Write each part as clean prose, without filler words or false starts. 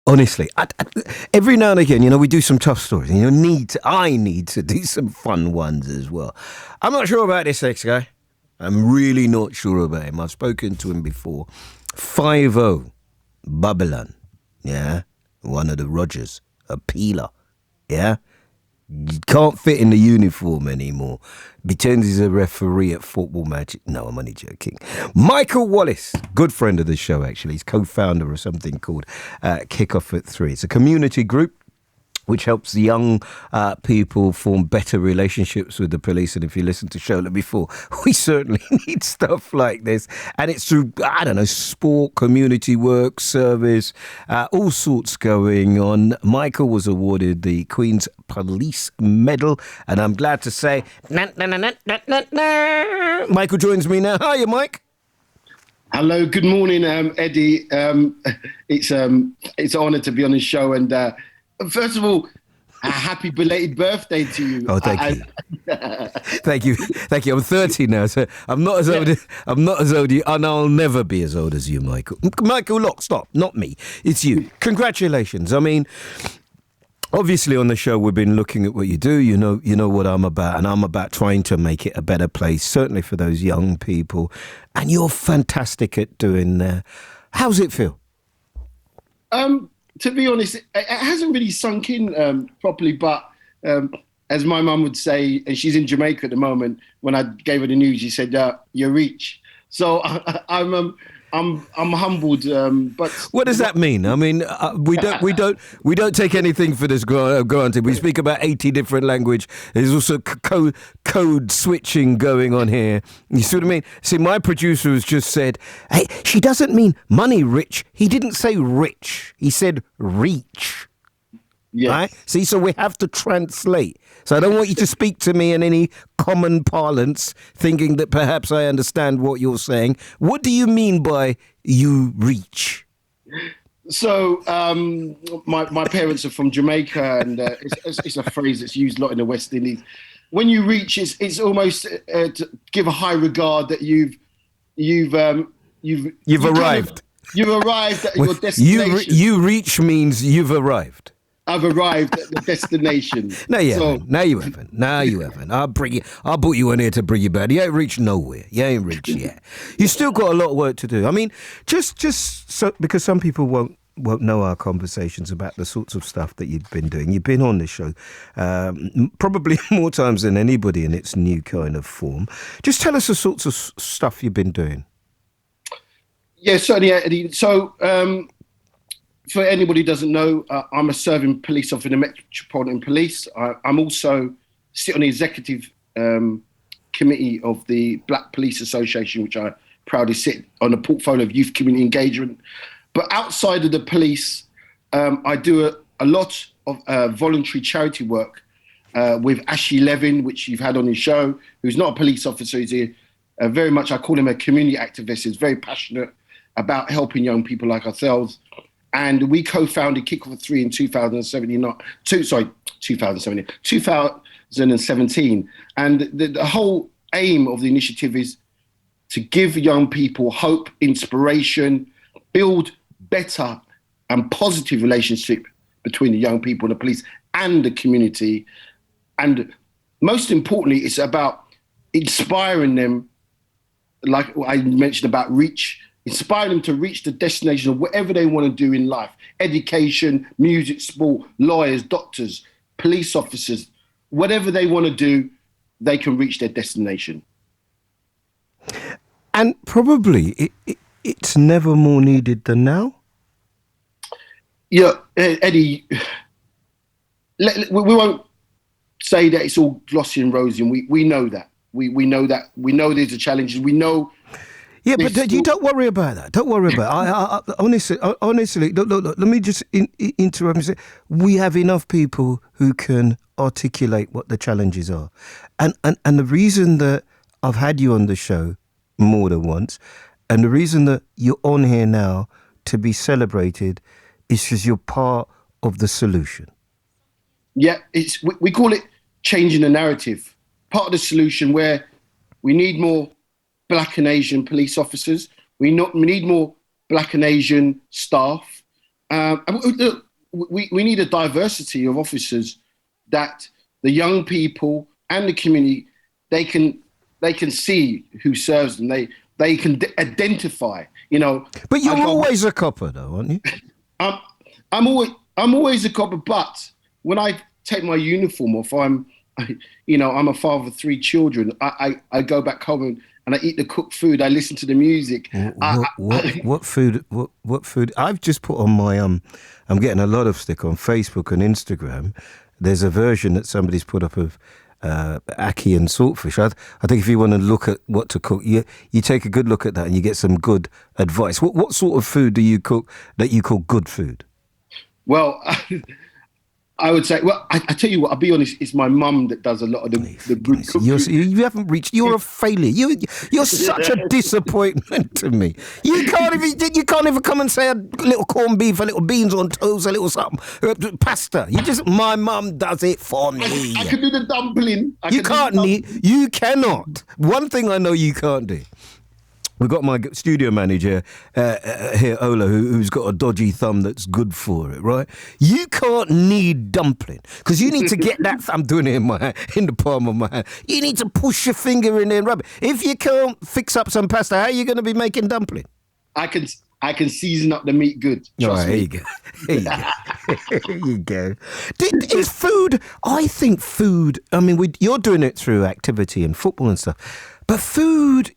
Honestly, every now and again, we do some tough stories. And I need to do some fun ones as well. I'm not sure about this ex guy. I'm really not sure about him. I've spoken to him before. 5-0, Babylon, yeah? One of the Rogers, a peeler, yeah? Can't fit in the uniform anymore. Pretends he's a referee at football match. No, I'm only joking. Michael Wallace, good friend of the show, actually. He's co-founder of something called Kickoff at 3. It's a community group which helps young people form better relationships with the police. And if you listen to Shola before, we certainly need stuff like this. And it's through, sport, community work, service, all sorts going on. Michael was awarded the Queen's Police Medal. And I'm glad to say, Michael joins me now. Hiya, Mike. Hello, good morning, Eddie. It's an honour to be on this show, and first of all, a happy belated birthday to you. Oh, thank you. Thank you. I'm 30 now, so I'm not as old. I'm not as old, and I'll never be as old as you, Michael. Michael, look, stop. Not me. It's you. Congratulations. I mean, obviously on the show we've been looking at what you do. You know what I'm about, and I'm about trying to make it a better place, certainly for those young people. And you're fantastic at doing that. How's it feel? To be honest, it hasn't really sunk in properly. But as my mum would say, and she's in Jamaica at the moment, when I gave her the news, she said, "You're rich." So I'm humbled. But what does that mean? I mean, we don't take anything for this granted. We speak about 80 different language. There's also code switching going on here. You see what I mean? See, my producer has just said, "Hey, she doesn't mean money rich." He didn't say rich. He said reach. Yes. Right? See, so we have to translate. So I don't want you to speak to me in any common parlance, thinking that perhaps I understand what you're saying. What do you mean by you reach? So my parents are from Jamaica, and it's a phrase that's used a lot in the West Indies. When you reach, it's almost to give a high regard that you've arrived. You've arrived at your destination. You reach means you've arrived. I've arrived at the destination. No, you haven't. No, you haven't. I'll put you in here to bring you back. You ain't reached nowhere. You ain't reached yet. You still got a lot of work to do. I mean, just so because some people won't know our conversations about the sorts of stuff that you've been doing. You've been on this show probably more times than anybody in its new kind of form. Just tell us the sorts of stuff you've been doing. Yeah, certainly, Eddie. So, for anybody who doesn't know, I'm a serving police officer in the Metropolitan Police. I'm also sit on the executive committee of the Black Police Association, which I proudly sit on a portfolio of youth community engagement. But outside of the police, I do a lot of voluntary charity work with Ashley Levin, which you've had on your show, who's not a police officer. He's a very much, I call him a community activist. He's very passionate about helping young people like ourselves. And we co-founded Kickoff at 3 in 2017. And the whole aim of the initiative is to give young people hope, inspiration, build better and positive relationship between the young people and the police and the community. And most importantly, it's about inspiring them, like I mentioned about reach, inspire them to reach the destination of whatever they want to do in life. Education, music, sport, lawyers, doctors, police officers, whatever they want to do, they can reach their destination. And probably it's never more needed than now? Yeah, Eddie, we won't say that it's all glossy and rosy, and we know that. We know that. We know there's a challenge. We know. Yeah, but you don't worry about that. Don't worry about it. Honestly, look, let me just interrupt and say, we have enough people who can articulate what the challenges are. And the reason that I've had you on the show more than once, and the reason that you're on here now to be celebrated is because you're part of the solution. Yeah, we call it changing the narrative. Part of the solution where we need more Black and Asian police officers. We need more Black and Asian staff. Look, we need a diversity of officers that the young people and the community they can see who serves them. They can identify. You know, But you're always a copper, though, aren't you? I'm I'm always a copper. But when I take my uniform off, I'm a father of three children. I go back home and I eat the cooked food. I listen to the music. What food? What food? I've just put on my I'm getting a lot of stick on Facebook and Instagram. There's a version that somebody's put up of ackee and saltfish. I think if you want to look at what to cook, you take a good look at that and you get some good advice. What sort of food do you cook that you call good food? Well, I would say, I tell you what, I'll be honest, it's my mum that does a lot of the good cooking. You haven't reached, you're a failure. You're such a disappointment to me. You can't even come and say a little corned beef, a little beans on toast, a little something, pasta. My mum does it for me. I can do the dumpling. You cannot. One thing I know you can't do. We've got my studio manager here, Ola, who's got a dodgy thumb that's good for it, right? You can't knead dumpling because you need to get that. I'm doing it in the palm of my hand. You need to push your finger in there and rub it. If you can't fix up some pasta, how are you going to be making dumpling? I can season up the meat good. Trust me. There you go. Is food? I think food. I mean, you're doing it through activity and football and stuff. But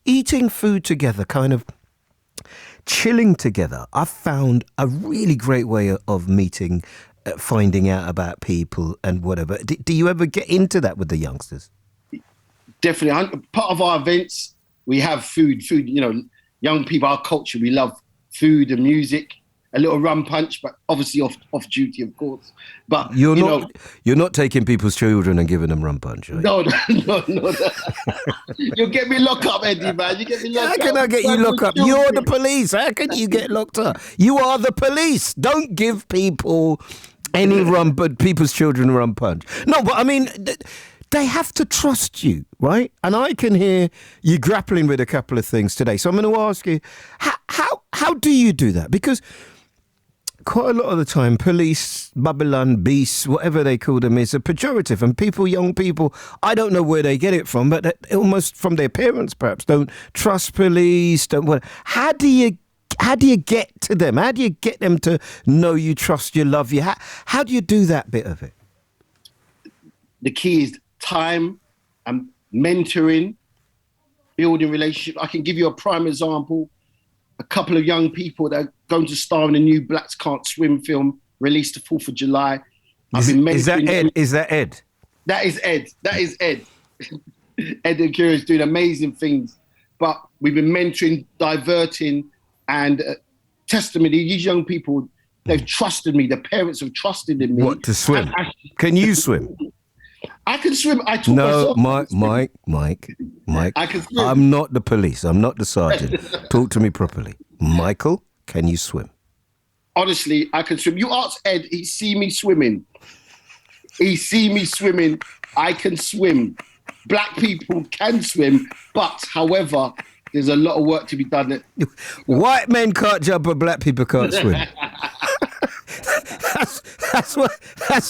eating food together, kind of chilling together, I've found a really great way of meeting, finding out about people and whatever. Do you ever get into that with the youngsters? Definitely. Part of our events, we have food, young people, our culture, we love food and music. A little rum punch, but obviously off duty, of course. But you're not taking people's children and giving them rum punch, right? No. You'll get me locked up, Eddie, man. You get me locked up. How can I get you locked up? You're the police. How can you get locked up? You are the police. Don't give people people's children rum punch. No, but I mean, they have to trust you, right? And I can hear you grappling with a couple of things today. So I'm going to ask you, how do you do that? Because quite a lot of the time, police, Babylon, beasts, whatever they call them, is a pejorative. And young people, I don't know where they get it from, but almost from their parents, perhaps, don't trust police. How do you get to them? How do you get them to know you, trust you, love you? How do you do that bit of it? The key is time and mentoring, building relationships. I can give you a prime example. A couple of young people that are going to star in a new Blacks Can't Swim film released the 4th of July. Is that Ed? That is Ed. Ed and Kira is doing amazing things. But we've been mentoring, diverting, and testimony. These young people, they've trusted me. Their parents have trusted in me. What, to swim? Can you swim? I can swim. I taught myself. Mike. I can swim. I'm not the police. I'm not the sergeant. Talk to me properly. Michael, can you swim? Honestly, I can swim. You ask Ed, he see me swimming. I can swim. Black people can swim, but however, there's a lot of work to be done. White men can't jump, but black people can't swim. That's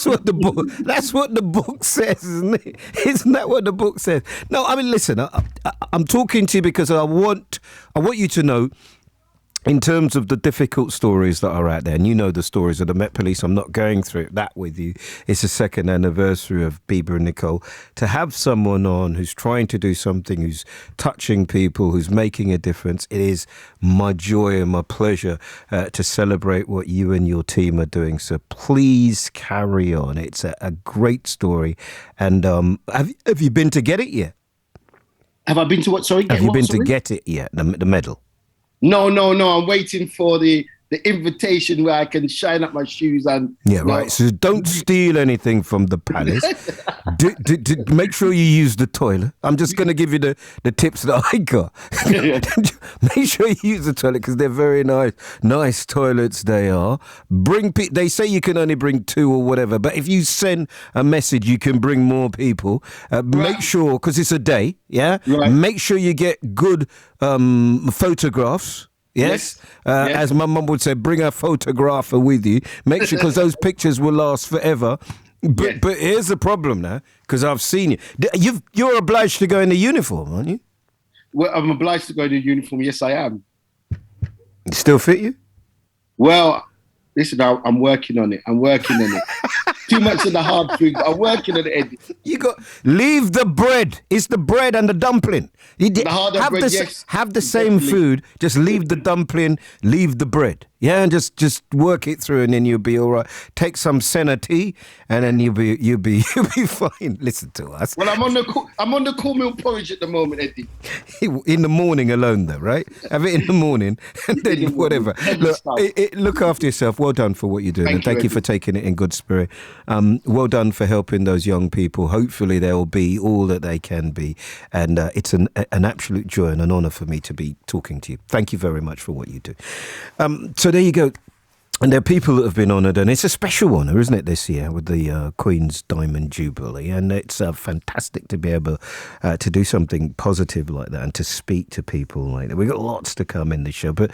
what the book says, isn't it? Isn't that what the book says? No, I mean, listen, I'm talking to you because I want you to know, in terms of the difficult stories that are out there, and you know the stories of the Met Police, I'm not going through that with you. It's the second anniversary of Bieber and Nicole. To have someone on who's trying to do something, who's touching people, who's making a difference, it is my joy and my pleasure to celebrate what you and your team are doing. So please carry on. It's a great story. And have you been to get it yet? Have I been to what? Sorry? Have you been to get it yet, the medal? No. I'm waiting for the invitation where I can shine up my shoes and... Yeah, right. So don't steal anything from the palace. Make sure you use the toilet. I'm just going to give you the tips that I got. Make sure you use the toilet because they're very nice toilets they are. They say you can only bring 2 or whatever, but if you send a message, you can bring more people. Make sure, because it's a day, yeah? Right. Make sure you get good photographs. Yes, Yes. as my mum would say, bring a photographer with you. Make sure, because those pictures will last forever. Yes. But here's the problem now, because I've seen you. You're obliged to go in the uniform, aren't you? Well, I'm obliged to go to uniform. Yes, I am. It still fit you? Well, listen, I'm working on it. I'm working on it. Too much of the hard food. I'm working on it, Eddie. You got leave the bread. It's the bread and the dumpling. The harder Have bread, yes, have the same definitely. food. Just leave the dumpling. Leave the bread. Yeah, and just work it through, and then you'll be all right. Take some senna tea, and then you'll be fine. Listen to us. Well, I'm on the cornmeal porridge at the moment, Eddie. In the morning alone, though, right? Have it in the morning, and then In the morning. whatever. Heavy Look, stuff. look after yourself. Well done for what you're doing, and thank you Eddie. for taking it in good spirit. Well done for helping those young people. Hopefully, they'll be all that they can be, and it's an absolute joy and an honour for me to be talking to you. Thank you very much for what you do. So there you go. And there are people that have been honoured, and it's a special honour, isn't it, this year with the Queen's Diamond Jubilee? And it's fantastic to be able to do something positive like that and to speak to people like that. We've got lots to come in the show, but